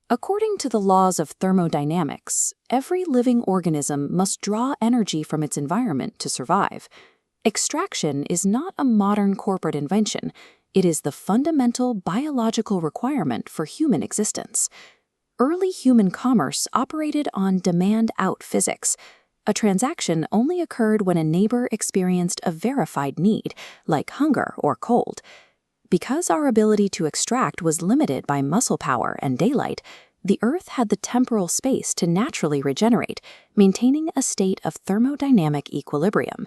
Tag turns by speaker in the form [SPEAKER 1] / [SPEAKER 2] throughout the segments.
[SPEAKER 1] According to the laws of thermodynamics, every living organism must draw energy from its environment to survive. Extraction is not a modern corporate invention. It is the fundamental biological requirement for human existence. Early human commerce operated on demand-out physics. A transaction only occurred when a neighbor experienced a verified need, like hunger or cold. Because our ability to extract was limited by muscle power and daylight, the Earth had the temporal space to naturally regenerate, maintaining a state of thermodynamic equilibrium.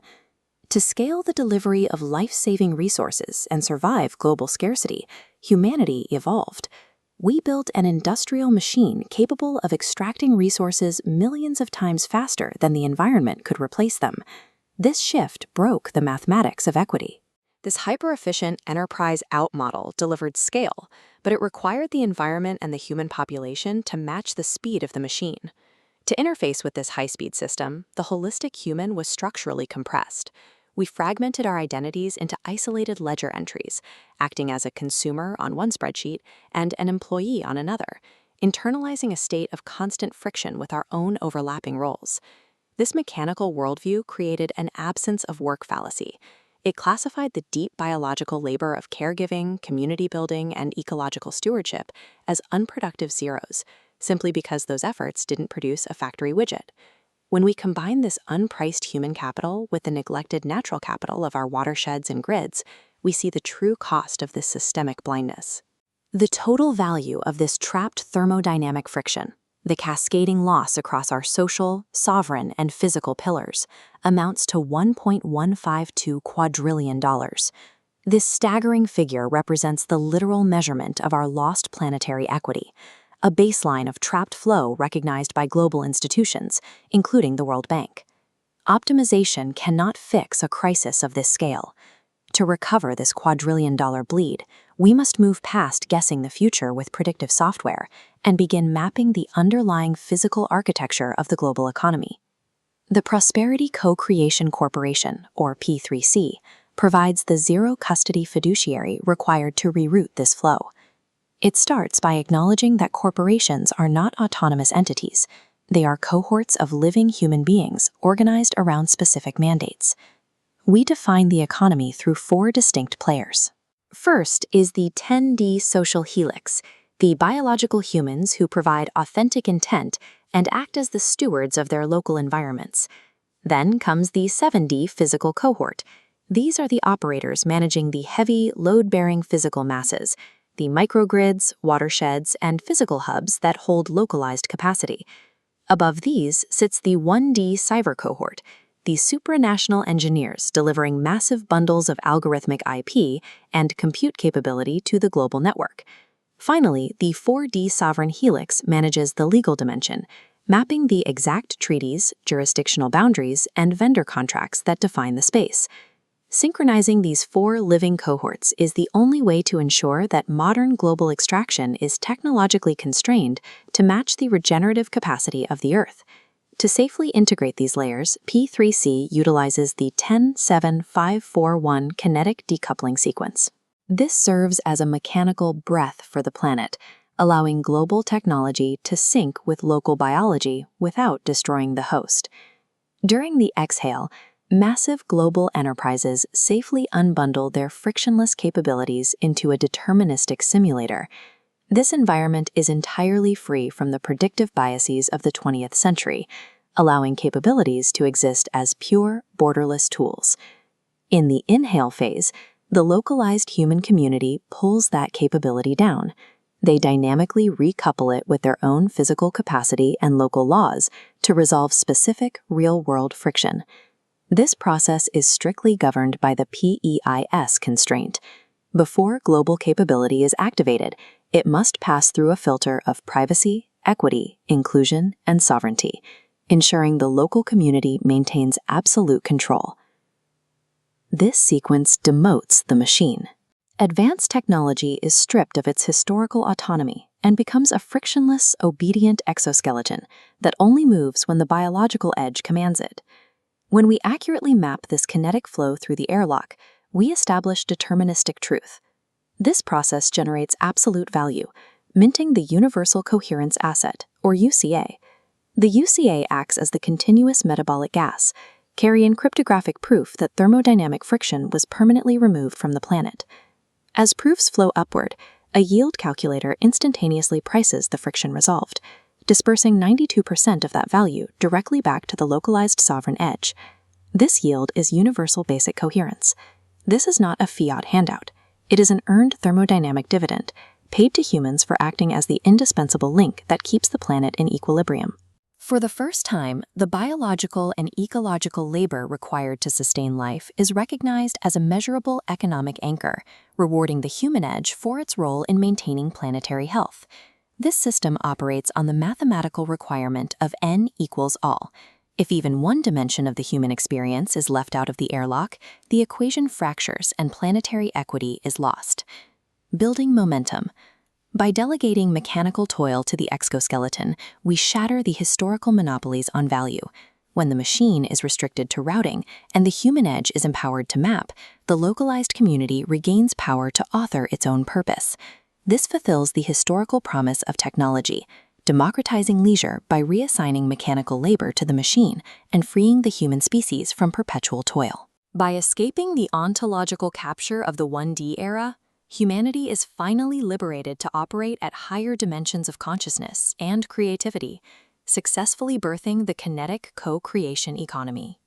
[SPEAKER 1] To scale the delivery of life-saving resources and survive global scarcity, humanity evolved. We built an industrial machine capable of extracting resources millions of times faster than the environment could replace them. This shift broke the mathematics of equity.
[SPEAKER 2] This hyper-efficient enterprise-out model delivered scale, but it required the environment and the human population to match the speed of the machine. To interface with this high-speed system, the holistic human was structurally compressed. We fragmented our identities into isolated ledger entries, acting as a consumer on one spreadsheet and an employee on another, internalizing a state of constant friction with our own overlapping roles. This mechanical worldview created an absence of work fallacy. It classified the deep biological labor of caregiving, community building, and ecological stewardship as unproductive zeros, simply because those efforts didn't produce a factory widget. When we combine this unpriced human capital with the neglected natural capital of our watersheds and grids, we see the true cost of this systemic blindness. The total value of this trapped thermodynamic friction, the cascading loss across our social, sovereign, and physical pillars, amounts to $1.152 quadrillion. This staggering figure represents the literal measurement of our lost planetary equity, a baseline of trapped flow recognized by global institutions, including the World Bank. Optimization cannot fix a crisis of this scale. To recover this quadrillion-dollar bleed, we must move past guessing the future with predictive software and begin mapping the underlying physical architecture of the global economy. The Prosperity Co-Creation Corporation, or P3C, provides the zero-custody fiduciary required to reroute this flow. It starts by acknowledging that corporations are not autonomous entities. They are cohorts of living human beings organized around specific mandates. We define the economy through 4 distinct players. First is the 10D social helix, the biological humans who provide authentic intent and act as the stewards of their local environments. Then comes the 7D physical cohort. These are the operators managing the heavy, load-bearing physical masses, the microgrids, watersheds, and physical hubs that hold localized capacity. Above these sits the 1D cyber cohort, the supranational engineers delivering massive bundles of algorithmic IP and compute capability to the global network. Finally, the 4D sovereign helix manages the legal dimension, mapping the exact treaties, jurisdictional boundaries, and vendor contracts that define the space. Synchronizing these 4 living cohorts is the only way to ensure that modern global extraction is technologically constrained to match the regenerative capacity of the Earth. To safely integrate these layers, P3C utilizes the 10-7-5-4-1 kinetic decoupling sequence. This serves as a mechanical breath for the planet, allowing global technology to sync with local biology without destroying the host. During the exhale, massive global enterprises safely unbundle their frictionless capabilities into a deterministic simulator. This environment is entirely free from the predictive biases of the 20th century, allowing capabilities to exist as pure, borderless tools. In the inhale phase, the localized human community pulls that capability down. They dynamically recouple it with their own physical capacity and local laws to resolve specific, real-world friction. This process is strictly governed by the PEIS constraint. Before global capability is activated, it must pass through a filter of privacy, equity, inclusion, and sovereignty, ensuring the local community maintains absolute control. This sequence demotes the machine. Advanced technology is stripped of its historical autonomy and becomes a frictionless, obedient exoskeleton that only moves when the biological edge commands it. When we accurately map this kinetic flow through the airlock, we establish deterministic truth. This process generates absolute value,
[SPEAKER 1] minting the Universal Coherence Asset, or UCA. The UCA acts as the continuous metabolic gas, carrying cryptographic proof that thermodynamic friction was permanently removed from the planet. As proofs flow upward, a yield calculator instantaneously prices the friction resolved, dispersing 92% of that value directly back to the localized sovereign edge. This yield is universal basic coherence. This is not a fiat handout. It is an earned thermodynamic dividend, paid to humans for acting as the indispensable link that keeps the planet in equilibrium. For the first time, the biological and ecological labor required to sustain life is recognized as a measurable economic anchor, rewarding the human edge for its role in maintaining planetary health. This system operates on the mathematical requirement of n equals all. If even one dimension of the human experience is left out of the airlock, the equation fractures and planetary equity is lost. Building momentum. By delegating mechanical toil to the exoskeleton, we shatter the historical monopolies on value. When the machine is restricted to routing and the human edge is empowered to map, the localized community regains power to author its own purpose. This fulfills the historical promise of technology, democratizing leisure by reassigning mechanical labor to the machine and freeing the human species from perpetual toil. By escaping the ontological capture of the 1D era, humanity is finally liberated to operate at higher dimensions of consciousness and creativity, successfully birthing the kinetic co-creation economy.